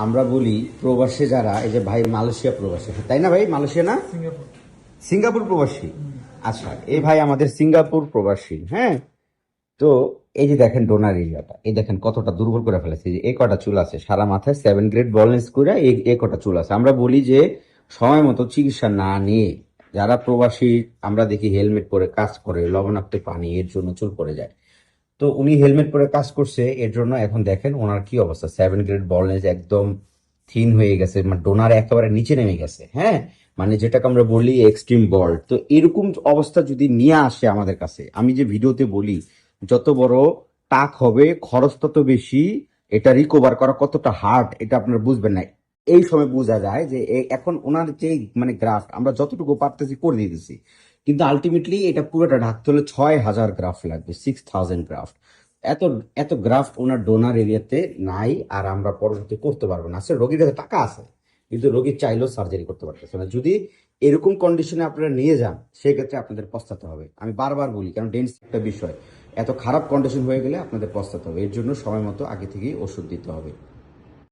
আমরা বলি প্রবাসে যারা, এই যে ভাই মালয়েশিয়া প্রবাসী, তাই না ভাই? মালয়েশিয়া না, সিঙ্গাপুর। সিঙ্গাপুর প্রবাসী। আচ্ছা, এই ভাই আমাদের সিঙ্গাপুর প্রবাসী। হ্যাঁ, তো এই যে দেখেন ডোনার এরিয়াটা, এই দেখেন কতটা দুর্বল করে ফেলেছে। যে এই কটা চুল আছে সারা মাথায় 7 গ্রেড বলনেস করে, এই কটা চুল আছে। আমরা বলি যে সময় মতো চিকিৎসা না নিয়ে যারা প্রবাসী, আমরা দেখি হেলমেট পরে কাজ করে, লবণাক্ত পানি এর জন্য চুল পড়ে যায়। তো উনি হেলমেট পরে কাজ করছে, এর জন্য এখন দেখেন ওনার কি অবস্থা। 7 গ্রেড বলনেস, একদম থিন হয়ে গেছে, মানে ডোনার একেবারে নিচে নেমে গেছে। হ্যাঁ, মানে যেটাকে আমরা বলি এক্সট্রিম বল্ড। তো এরকম অবস্থা যদি নিয়ে আসে আমাদের কাছে, আমি যে ভিডিওতে বলি যত বড় টাক হবে খরচ তত বেশি, এটা রিকভার করা কতটা হার্ড এটা আপনারা বুঝবেন না। এই সময় বোঝা যায় যে এখন ওনার যে মানে গ্রাফট আমরা যতটুকু পারতেছি করে দিতেছি, কিন্তু আলটিমেটলি এটা পুরোটা ঢাকতে হলে 6,000 গ্রাফট লাগবে, 6,000 গ্রাফট। এত এত গ্রাফট ওনার ডোনার এরিয়াতে নাই, আর আমরা পরবর্তী করতে পারবো না। আসলে রোগীর কাছে টাকা আছে, কিন্তু রোগী চাইলেও সার্জারি করতে পারতেছে না। যদি এরকম কন্ডিশনে আপনারা নিয়ে যান, সেক্ষেত্রে আপনাদের পস্তাতে হবে। আমি বারবার বলি, কারণ ডেন্স একটা বিষয়, এত খারাপ কন্ডিশন হয়ে গেলে আপনাদের পস্তাতে হবে। এর জন্য সময় মতো আগে থেকেই ওষুধ দিতে হবে।